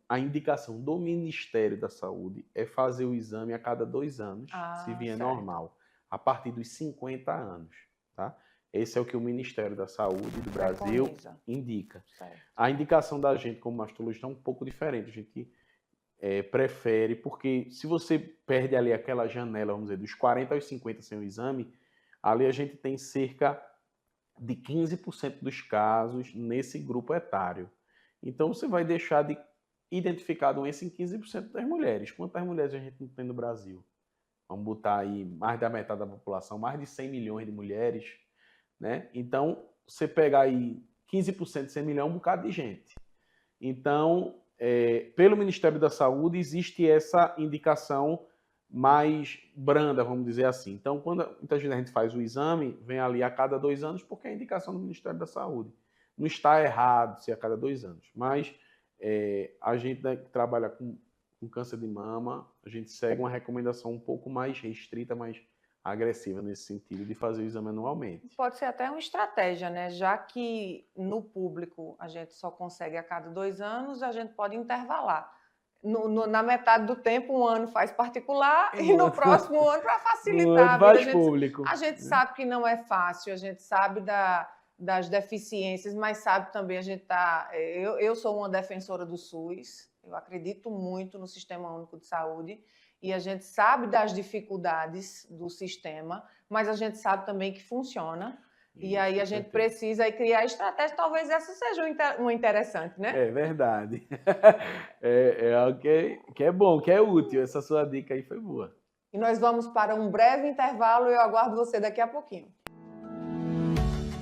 a indicação do Ministério da Saúde, é fazer o exame a cada 2 anos, se vier certo. normal, a partir dos 50 anos, tá? Esse é o que o Ministério da Saúde do Brasil Preconiza. indica. Certo. A indicação da gente como mastologista é um pouco diferente. A gente prefere, porque se você perde ali aquela janela, vamos dizer, dos 40 aos 50 sem o exame, ali a gente tem cerca de 15% dos casos nesse grupo etário. Então você vai deixar de identificar a doença em 15% das mulheres. Quantas mulheres a gente não tem no Brasil? Vamos botar aí mais da metade da população, mais de 100 milhões de mulheres, né? Então, você pegar aí 15% de 100 milhões é um bocado de gente. Então, pelo Ministério da Saúde, existe essa indicação mais branda, vamos dizer assim. Então, quando muitas vezes a gente faz o exame, vem ali a cada 2 anos, porque é a indicação do Ministério da Saúde. Não está errado se a cada 2 anos, mas a gente que trabalha com câncer de mama, a gente segue uma recomendação um pouco mais restrita, mais agressiva nesse sentido, de fazer o exame anualmente. Pode ser até uma estratégia, né? Já que no público a gente só consegue a cada 2 anos, a gente pode intervalar. Na metade do tempo, um ano faz particular e no próximo ano, para facilitar a vida. Público. A gente sabe que não é fácil, a gente sabe das deficiências, mas sabe também, a gente tá. Eu sou uma defensora do SUS, eu acredito muito no Sistema Único de Saúde. E a gente sabe das dificuldades do sistema, mas a gente sabe também que funciona. E aí a gente precisa aí criar estratégia. Talvez essa seja uma interessante, né? É verdade. É algo que é bom, que é útil. Essa sua dica aí foi boa. E nós vamos para um breve intervalo e eu aguardo você daqui a pouquinho.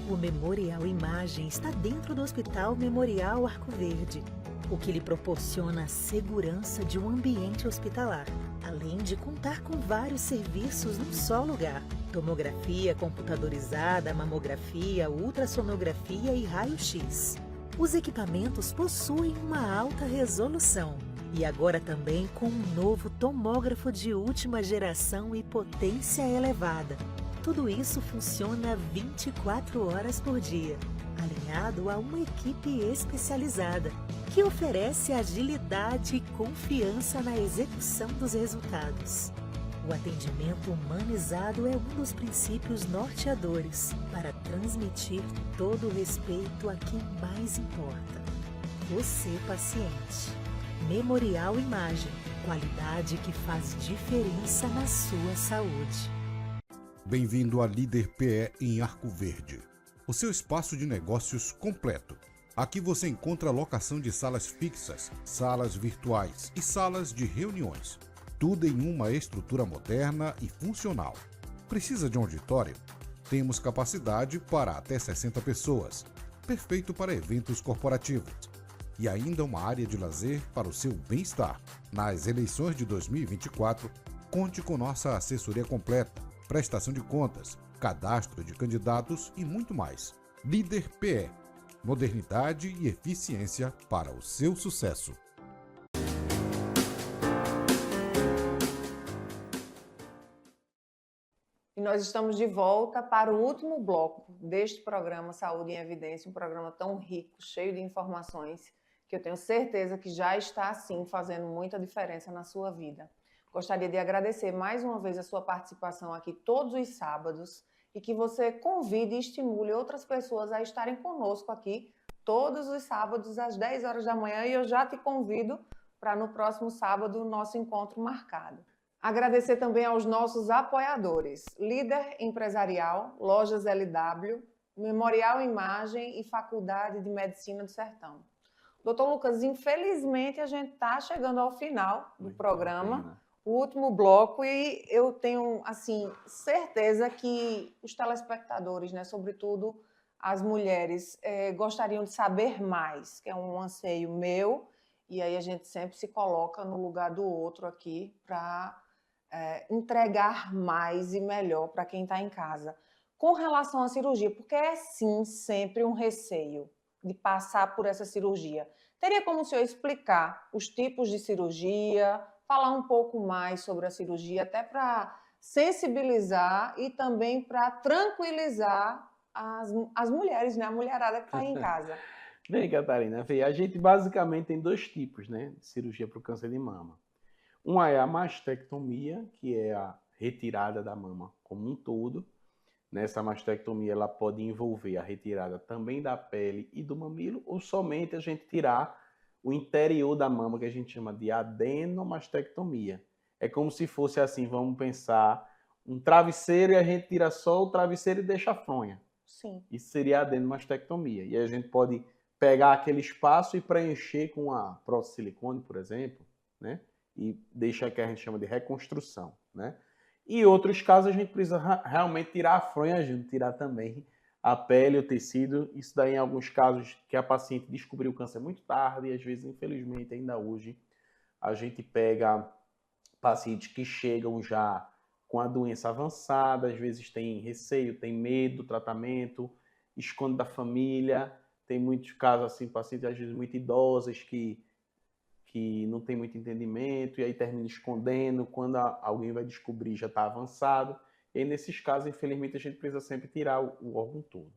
O Memorial Imagem está dentro do Hospital Memorial Arco Verde, o que lhe proporciona a segurança de um ambiente hospitalar, além de contar com vários serviços num só lugar: tomografia computadorizada, mamografia, ultrassonografia e raio-x. Os equipamentos possuem uma alta resolução e agora também com um novo tomógrafo de última geração e potência elevada. Tudo isso funciona 24 horas por dia, alinhado a uma equipe especializada, que oferece agilidade e confiança na execução dos resultados. O atendimento humanizado é um dos princípios norteadores para transmitir todo o respeito a quem mais importa: você, paciente. Memorial Imagem, qualidade que faz diferença na sua saúde. Bem-vindo à Líder PE em Arco Verde, o seu espaço de negócios completo. Aqui você encontra locação de salas fixas, salas virtuais e salas de reuniões. Tudo em uma estrutura moderna e funcional. Precisa de um auditório? Temos capacidade para até 60 pessoas, perfeito para eventos corporativos. E ainda uma área de lazer para o seu bem-estar. Nas eleições de 2024, conte com nossa assessoria completa, prestação de contas, cadastro de candidatos e muito mais. Líder PE. Modernidade e eficiência para o seu sucesso. E nós estamos de volta para o último bloco deste programa Saúde em Evidência, um programa tão rico, cheio de informações, que eu tenho certeza que já está, sim, fazendo muita diferença na sua vida. Gostaria de agradecer mais uma vez a sua participação aqui todos os sábados e que você convide e estimule outras pessoas a estarem conosco aqui todos os sábados às 10 horas da manhã, e eu já te convido para no próximo sábado o nosso encontro marcado. Agradecer também aos nossos apoiadores: Líder Empresarial, Lojas LW, Memorial Imagem e Faculdade de Medicina do Sertão. Doutor Lucas, infelizmente a gente está chegando ao final do programa. o último bloco e eu tenho, assim, certeza que os telespectadores, né, sobretudo as mulheres, gostariam de saber mais, que é um anseio meu, e aí a gente sempre se coloca no lugar do outro aqui para entregar mais e melhor para quem está em casa. Com relação à cirurgia, porque é sim sempre um receio de passar por essa cirurgia. Teria como o senhor explicar os tipos de cirurgia, falar um pouco mais sobre a cirurgia, até para sensibilizar e também para tranquilizar as mulheres, né? A mulherada que está aí em casa. Bem, Catarina, vê, a gente basicamente tem dois tipos, né, de cirurgia para o câncer de mama. Uma é a mastectomia, que é a retirada da mama como um todo. Nessa mastectomia, ela pode envolver a retirada também da pele e do mamilo, ou somente a gente tirar o interior da mama, que a gente chama de adenomastectomia. É como se fosse assim, vamos pensar, um travesseiro e a gente tira só o travesseiro e deixa a fronha. Sim. Isso seria a adenomastectomia. E a gente pode pegar aquele espaço e preencher com a prótese de silicone, por exemplo, né? E deixa que a gente chama de reconstrução, né? E outros casos a gente precisa realmente tirar a fronha, a gente tirar também a pele, o tecido. Isso daí em alguns casos que a paciente descobriu o câncer muito tarde e às vezes, infelizmente, ainda hoje, a gente pega pacientes que chegam já com a doença avançada, às vezes tem receio, tem medo do tratamento, esconde da família. Tem muitos casos assim, pacientes às vezes muito idosas que não tem muito entendimento e aí termina escondendo, quando alguém vai descobrir já está avançado. E aí, nesses casos, infelizmente, a gente precisa sempre tirar o órgão todo.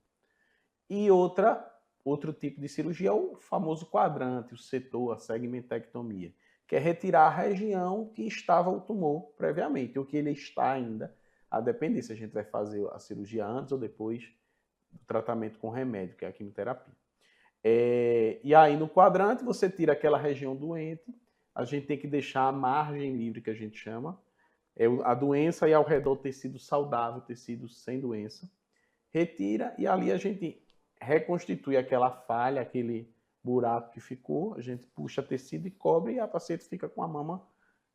E outro tipo de cirurgia é o famoso quadrante, o setor, a segmentectomia, que é retirar a região que estava o tumor previamente, ou que ele está ainda, a depender se a gente vai fazer a cirurgia antes ou depois do tratamento com remédio, que é a quimioterapia. E aí no quadrante você tira aquela região doente, a gente tem que deixar a margem livre, que a gente chama, a doença e ao redor tecido saudável, tecido sem doença, retira e ali a gente reconstitui aquela falha, aquele buraco que ficou, a gente puxa tecido e cobre e a paciente fica com a mama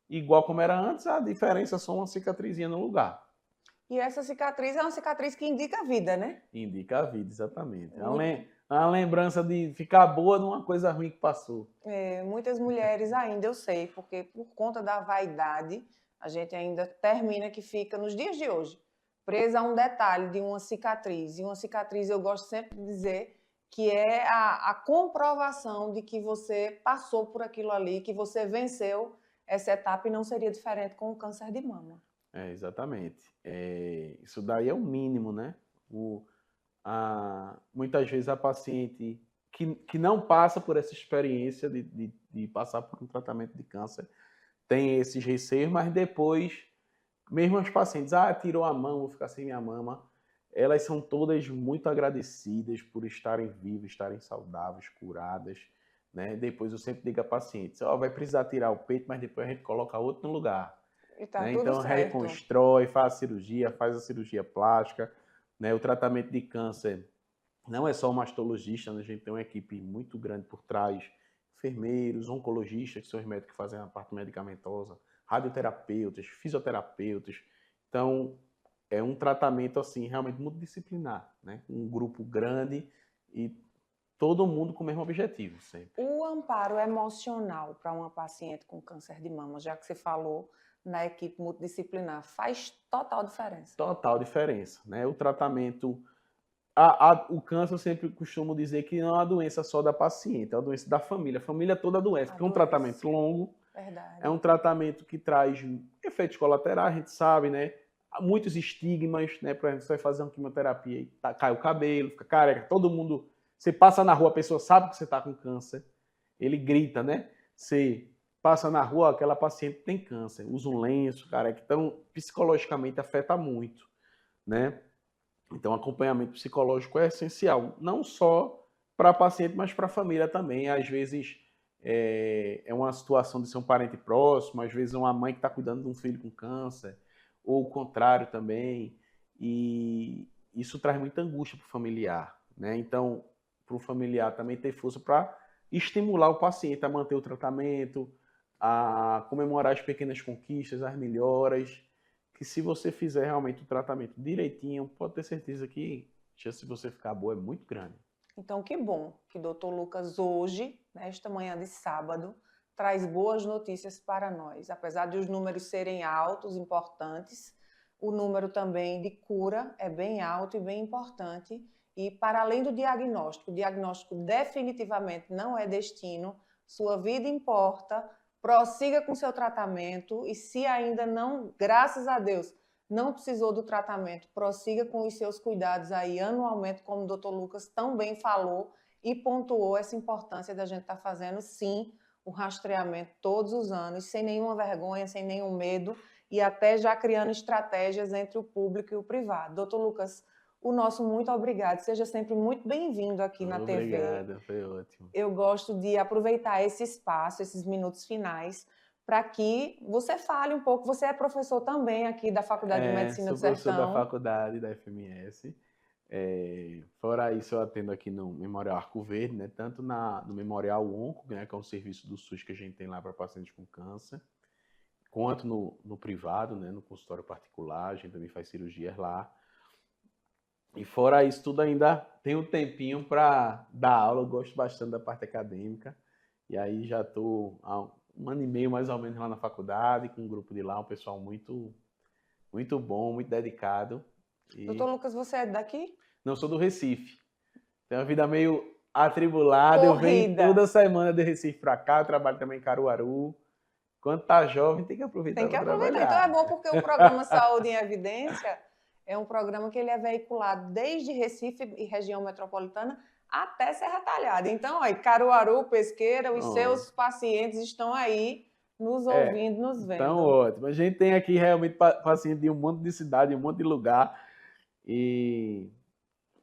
igual como era antes, a diferença é só uma cicatrizinha no lugar. E essa cicatriz é uma cicatriz que indica a vida, né? Indica a vida, exatamente. É uma lembrança de ficar boa de uma coisa ruim que passou. Muitas mulheres ainda, eu sei, porque por conta da vaidade, a gente ainda termina que fica, nos dias de hoje, presa a um detalhe de uma cicatriz. E uma cicatriz, eu gosto sempre de dizer, que é a comprovação de que você passou por aquilo ali, que você venceu essa etapa e não seria diferente com o câncer de mama. Exatamente. Isso daí é o mínimo, né? Muitas vezes a paciente que não passa por essa experiência de passar por um tratamento de câncer tem esses receios, mas depois, mesmo as pacientes, tirou a mão, vou ficar sem minha mama, elas são todas muito agradecidas por estarem vivas, estarem saudáveis, curadas, né? Depois eu sempre digo a paciente, vai precisar tirar o peito, mas depois a gente coloca outro no lugar. E tá Né? tudo Então certo. reconstrói, faz a cirurgia plástica, né? O tratamento de câncer não é só o mastologista, né? A gente tem uma equipe muito grande por trás, enfermeiros, oncologistas, que são os médicos que fazem a parte medicamentosa, radioterapeutas, fisioterapeutas. Então é um tratamento assim realmente multidisciplinar, né? Um grupo grande e todo mundo com o mesmo objetivo sempre. O amparo emocional para uma paciente com câncer de mama, já que você falou na equipe multidisciplinar, faz total diferença. Total diferença, né? O tratamento, o câncer eu sempre costumo dizer que não é uma doença só da paciente, é uma doença da família. A família toda adoece, porque é um tratamento longo. Verdade. É um tratamento que traz efeitos colaterais, a gente sabe, né? Há muitos estigmas, né? Por exemplo, você vai fazer uma quimioterapia e cai o cabelo, fica careca, todo mundo... Você passa na rua, a pessoa sabe que você está com câncer, ele grita, né? Você passa na rua, aquela paciente tem câncer, usa um lenço, careca, então psicologicamente afeta muito, né? Então acompanhamento psicológico é essencial, não só para a paciente, mas para a família também. Às vezes é uma situação de ser um parente próximo, às vezes é uma mãe que está cuidando de um filho com câncer, ou o contrário também, e isso traz muita angústia para o familiar, né? Então, para o familiar também ter força para estimular o paciente a manter o tratamento, a comemorar as pequenas conquistas, as melhoras, que se você fizer realmente o tratamento direitinho, pode ter certeza que a chance de você ficar boa é muito grande. Então, que bom que o Dr. Lucas hoje, nesta manhã de sábado, traz boas notícias para nós. Apesar de os números serem altos, importantes, o número também de cura é bem alto e bem importante. E para além do diagnóstico, o diagnóstico definitivamente não é destino, sua vida importa, prossiga com seu tratamento e se ainda não, graças a Deus, não precisou do tratamento, prossiga com os seus cuidados aí anualmente, como o Dr. Lucas tão bem falou e pontuou essa importância da gente estar fazendo, sim, o rastreamento todos os anos, sem nenhuma vergonha, sem nenhum medo e até já criando estratégias entre o público e o privado. Dr. Lucas, o nosso muito obrigado. Seja sempre muito bem-vindo aqui na TV. Obrigada, foi ótimo. Eu gosto de aproveitar esse espaço, esses minutos finais, para que você fale um pouco. Você é professor também aqui da Faculdade de Medicina do Sertão. Sou professor da faculdade, da FMS. Fora isso, eu atendo aqui no Memorial Arco Verde, né? Tanto no Memorial Onco, né? Que é um serviço do SUS que a gente tem lá para pacientes com câncer, quanto no privado, né? No consultório particular, a gente também faz cirurgias lá. E fora isso tudo, ainda tem um tempinho para dar aula. Eu gosto bastante da parte acadêmica. E aí já estou há 1 ano e meio mais ou menos lá na faculdade, com um grupo de lá, um pessoal muito, muito bom, muito dedicado. Doutor Lucas, você é daqui? Não, sou do Recife. Tenho uma vida meio atribulada. Corrida. Eu venho toda semana de Recife para cá. Eu trabalho também em Caruaru. Quando tá jovem, tem que aproveitar. Tem que aproveitar. Então é bom porque o programa Saúde em Evidência é um programa que ele é veiculado desde Recife e região metropolitana até Serra Talhada. Então, aí, Caruaru, Pesqueira, os seus pacientes estão aí nos ouvindo, nos vendo. Então, ótimo. A gente tem aqui realmente pacientes de um monte de cidade, um monte de lugar. E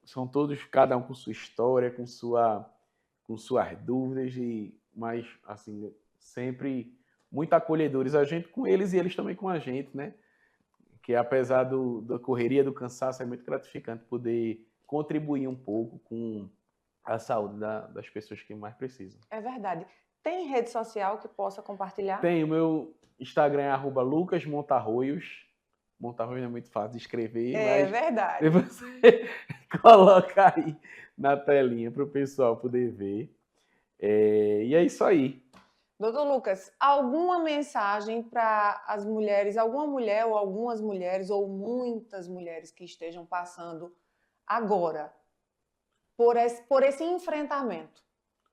são todos, cada um com sua história, com suas dúvidas, mas, assim, sempre muito acolhedores. A gente com eles e eles também com a gente, né? Que apesar da correria, do cansaço, é muito gratificante poder contribuir um pouco com a saúde das pessoas que mais precisam. É verdade. Tem rede social que possa compartilhar? Tem. O meu Instagram é @lucasmontarroios. Montarroios não é muito fácil de escrever, mas verdade. Você coloca aí na telinha para o pessoal poder ver. E é isso aí. Doutor Lucas, alguma mensagem para as mulheres, alguma mulher ou algumas mulheres ou muitas mulheres que estejam passando agora por esse enfrentamento,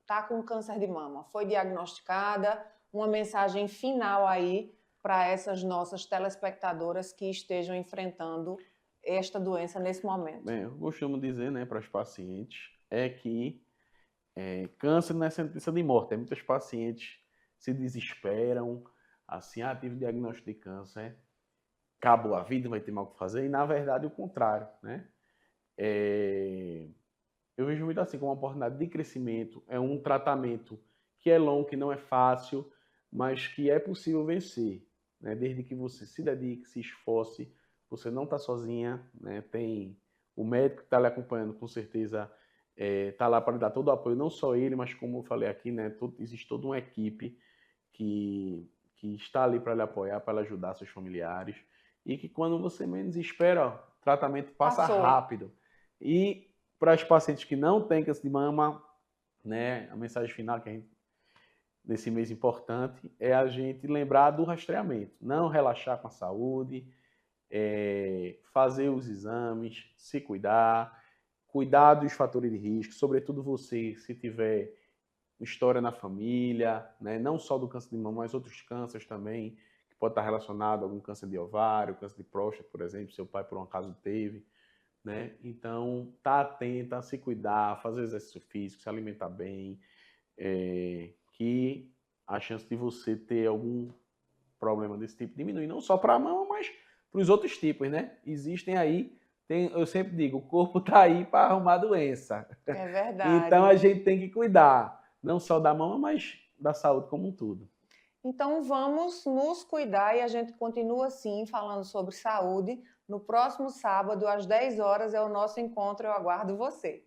tá com câncer de mama, foi diagnosticada, uma mensagem final aí para essas nossas telespectadoras que estejam enfrentando esta doença nesse momento? Bem, eu costumo dizer, né, para os pacientes, que câncer não é sentença de morte. Muitos pacientes se desesperam, assim, tive diagnóstico de câncer, acabou a vida, vai ter mal o que fazer, e na verdade o contrário, né? Eu vejo muito assim como uma oportunidade de crescimento, é um tratamento que é longo, que não é fácil, mas que é possível vencer, né? Desde que você se dedique, se esforce, você não está sozinha, né? Tem o médico que está lhe acompanhando, com certeza, está lá para lhe dar todo o apoio, não só ele, mas como eu falei aqui, né? Existe toda uma equipe que está ali para lhe apoiar, para lhe ajudar seus familiares, e que quando você menos espera, o tratamento passa rápido. E para os pacientes que não têm câncer de mama, né, a mensagem final que a gente, nesse mês importante, é a gente lembrar do rastreamento, não relaxar com a saúde, fazer os exames, se cuidar dos fatores de risco, sobretudo você, se tiver história na família, né? Não só do câncer de mama, mas outros cânceres também, que pode estar relacionado a algum câncer de ovário, câncer de próstata, por exemplo, seu pai por um acaso teve, né? Então, tá atenta, se cuidar, fazer exercício físico, se alimentar bem, que a chance de você ter algum problema desse tipo diminui, não só para a mama, mas para os outros tipos, né? Existem aí, eu sempre digo, o corpo tá aí para arrumar doença. É verdade. Então, a gente tem que cuidar, não só da mama, mas da saúde como um todo. Então, vamos nos cuidar e a gente continua, sim, falando sobre saúde. No próximo sábado, às 10 horas, é o nosso encontro. Eu aguardo você.